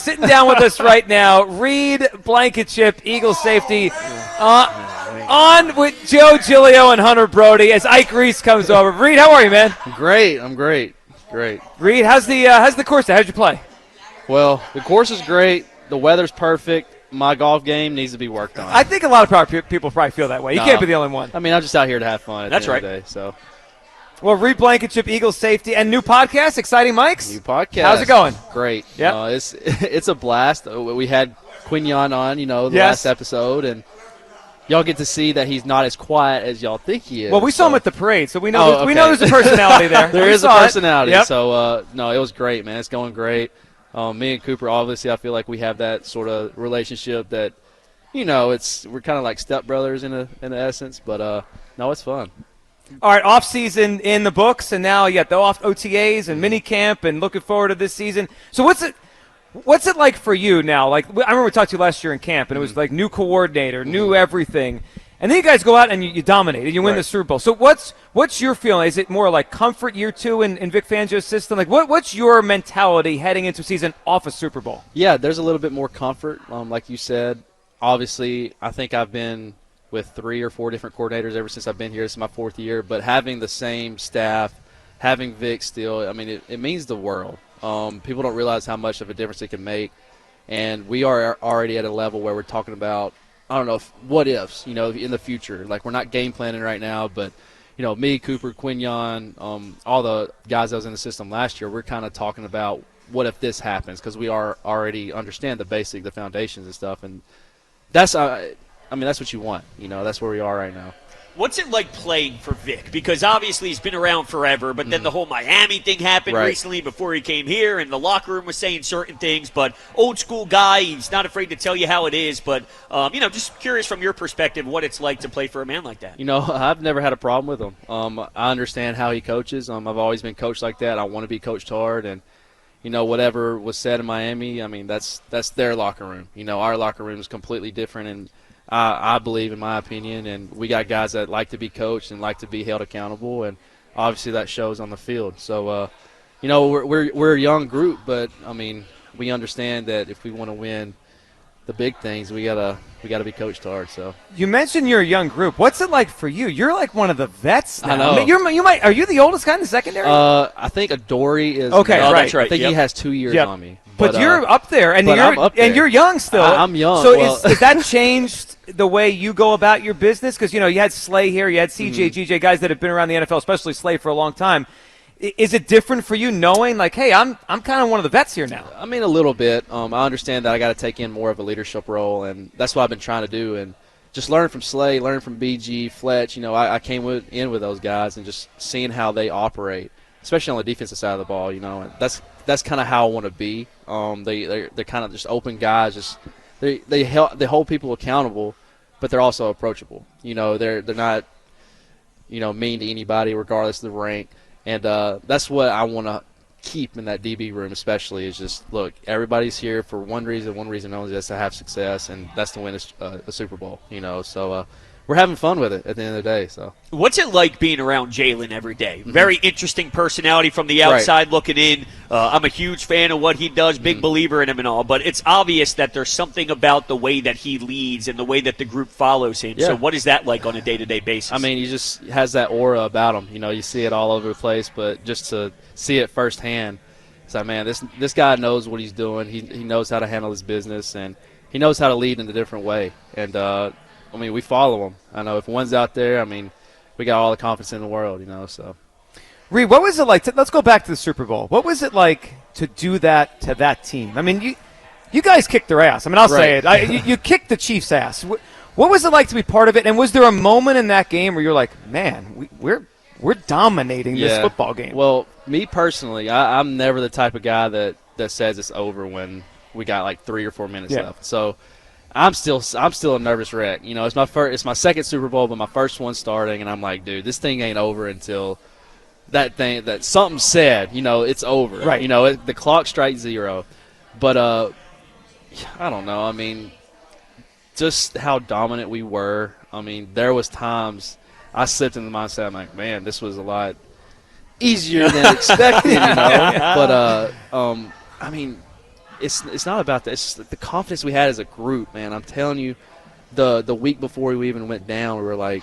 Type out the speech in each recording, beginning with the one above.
sitting down with us right now, Reed Blankenship, Eagles safety, on with Joe Giglio and Hunter Brody as Ike Reese comes over. Reed, how are you, man? I'm great. Reed, how's the course there? How'd you play? Well, the course is great. The weather's perfect. My golf game needs to be worked on. I think a lot of people probably feel that way. You can't be the only one. I mean, I'm just out here to have fun at the end of the day. So. Well, Reed Blankenship, Eagles Safety, and new podcast, Exciting Mics. New podcast. How's it going? Great. Yeah. It's a blast. We had Quignon on, the last episode, and y'all get to see that he's not as quiet as y'all think he is. Well, we saw him at the parade, so we know there's a personality there. There is a personality. Yep. So, no, it was great, man. It's going great. Me and Cooper, obviously, I feel like we have that sort of relationship that, we're kind of like stepbrothers in essence, but no, it's fun. All right, off season in the books, and now you got the off OTAs and mini camp, and looking forward to this season. So what's it like for you now? Like, I remember we talked to you last year in camp, and it was like new coordinator, new everything, and then you guys go out and you dominate and you win the Super Bowl. So what's your feeling? Is it more like comfort year two in Vic Fangio's system? Like what's your mentality heading into season off a Super Bowl? Yeah, there's a little bit more comfort, like you said. Obviously, I think I've been with 3 or 4 different coordinators ever since I've been here. This is my 4th year. But having the same staff, having Vic still, I mean, it means the world. People don't realize how much of a difference it can make. And we are already at a level where we're talking about, I don't know, what ifs, in the future. Like, we're not game planning right now, but, me, Cooper, Quignon, all the guys that was in the system last year, we're kind of talking about what if this happens, because we already understand the foundations and stuff. And that's what you want. That's where we are right now. What's it like playing for Vic? Because obviously he's been around forever, but then the whole Miami thing happened recently before he came here, and the locker room was saying certain things. But old school guy, he's not afraid to tell you how it is. But, just curious from your perspective what it's like to play for a man like that. I've never had a problem with him. I understand how he coaches. I've always been coached like that. I want to be coached hard. And, whatever was said in Miami, I mean, that's their locker room. Our locker room is completely different, and I believe, in my opinion, and we got guys that like to be coached and like to be held accountable, and obviously that shows on the field. So, we're a young group, but I mean, we understand that if we want to win the big things, we gotta be coached hard. So you mentioned you're a young group. What's it like for you? You're like one of the vets now. I know. I mean, are you the oldest guy in the secondary? I think Adoree is. Okay, right. That's right. I think he has 2 years on me. But you're up there, and I'm up there. and you're young still. I'm young. So has that changed the way you go about your business? Because you had Slay here, you had CJ, GJ, guys that have been around the NFL, especially Slay, for a long time. Is it different for you knowing, like, hey, I'm kind of one of the vets here now? I mean, a little bit. I understand that I got to take in more of a leadership role, and that's what I've been trying to do. And just learn from Slay, learn from BG, Fletch. I came in with those guys and just seeing how they operate, especially on the defensive side of the ball. And that's kind of how I want to be. They're kind of just open guys. Just they hold people accountable, but they're also approachable. They're not mean to anybody regardless of the rank. And that's what I want to keep in that DB room, especially, is just, look, everybody's here for one reason only, that's to have success, and that's to win a Super Bowl. So we're having fun with it at the end of the day. So what's it like being around Jalen every day? Very interesting personality from the outside looking in. I'm a huge fan of what he does, big believer in him and all, but it's obvious that there's something about the way that he leads and the way that the group follows him. Yeah. So what is that like on a day-to-day basis? I mean, he just has that aura about him. You see it all over the place, but just to see it firsthand, it's like, man, this guy knows what he's doing. He knows how to handle his business, and he knows how to lead in a different way. And I mean, we follow him. I know if one's out there, I mean, we got all the confidence in the world, So, Reed, what was it like? Let's go back to the Super Bowl. What was it like to do that to that team? I mean, you guys kicked their ass. I mean, I'll say it. You kicked the Chiefs' ass. What was it like to be part of it? And was there a moment in that game where you're like, man, we're dominating this football game? Well, me personally, I'm never the type of guy that says it's over when we got like 3 or 4 minutes left. So I'm still a nervous wreck. It's my second Super Bowl, but my first one starting, and I'm like, dude, this thing ain't over until that something said, it's over. Right. The clock strikes 0. But I don't know. I mean, just how dominant we were. I mean, there was times I slipped in the mindset. I'm like, man, this was a lot easier than expected. But I mean, it's not about that. It's just the confidence we had as a group, man. I'm telling you, the week before we even went down, we were like,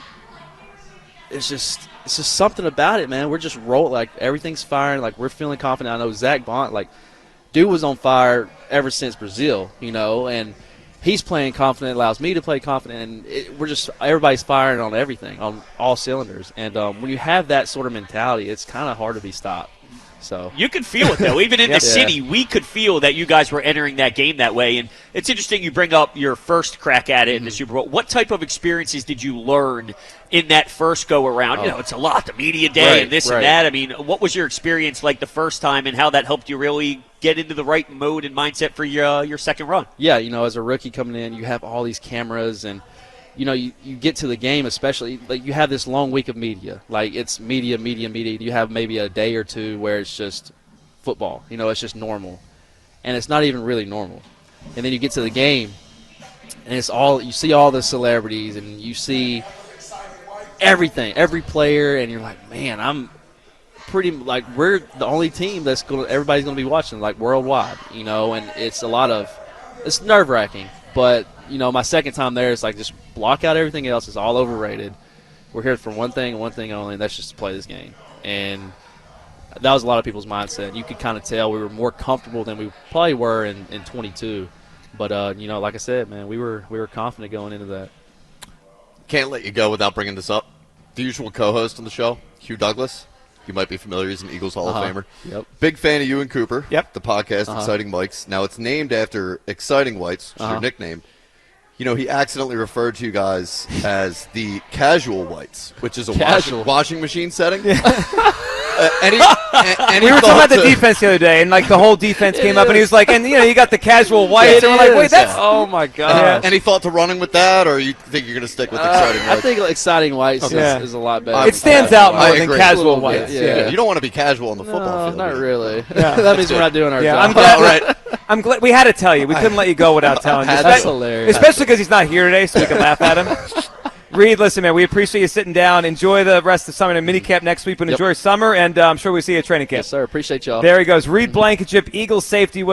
it's just something about it, man. We're just rolling, like everything's firing, like we're feeling confident. I know Zach Bont, like, dude was on fire ever since Brazil, and he's playing confident, allows me to play confident, and we're just everybody's firing on everything, on all cylinders. And when you have that sort of mentality, it's kind of hard to be stopped. So you could feel it, though. Even in the city, we could feel that you guys were entering that game that way. And it's interesting you bring up your first crack at it in the Super Bowl. What type of experiences did you learn in that first go-around? It's a lot, the media day and this and that. I mean, what was your experience like the first time and how that helped you really get into the right mode and mindset for your second run? Yeah, as a rookie coming in, you have all these cameras and you get to the game, especially, like, you have this long week of media. Like, it's media. You have maybe a day or two where it's just football. It's just normal. And it's not even really normal. And then you get to the game, and you see all the celebrities, and you see everything, every player, and you're like, man, I'm pretty, like, we're the only team everybody's going to be watching, like, worldwide, and it's nerve-wracking. But, my second time there, it's like just block out everything else. It's all overrated. We're here for one thing and one thing only, and that's just to play this game. And that was a lot of people's mindset. You could kind of tell we were more comfortable than we probably were in 22. But, like I said, man, we were confident going into that. Can't let you go without bringing this up. The usual co-host on the show, Hugh Douglas. You might be familiar. He's an Eagles Hall of Famer. Yep. Big fan of you and Cooper. Yep. The podcast, Exciting Whites. Now, it's named after Exciting Whites, which is your nickname. He accidentally referred to you guys as the Casual Whites, which is a washing machine setting. Yeah. We were talking about the defense the other day, and like the whole defense came up, and he was like, and you got the Casual Whites, and we're like, wait, that's oh my god. Any thought to running with that, or you think you're going to stick with Exciting Whites? I think Exciting Whites is a lot better. It stands out more than Casual Whites. Yeah. You don't want to be casual on the football field. Not really. That means we're not doing our job. I'm glad we had to tell you. We couldn't let you go without telling you. That's hilarious. Especially because he's not here today, so we can laugh at him. Reed, listen, man, we appreciate you sitting down. Enjoy the rest of the summer and minicamp next week, but enjoy summer, and I'm sure we'll see you at training camp. Yes, sir. Appreciate y'all. There he goes. Reed Blankenship, Eagles Safety with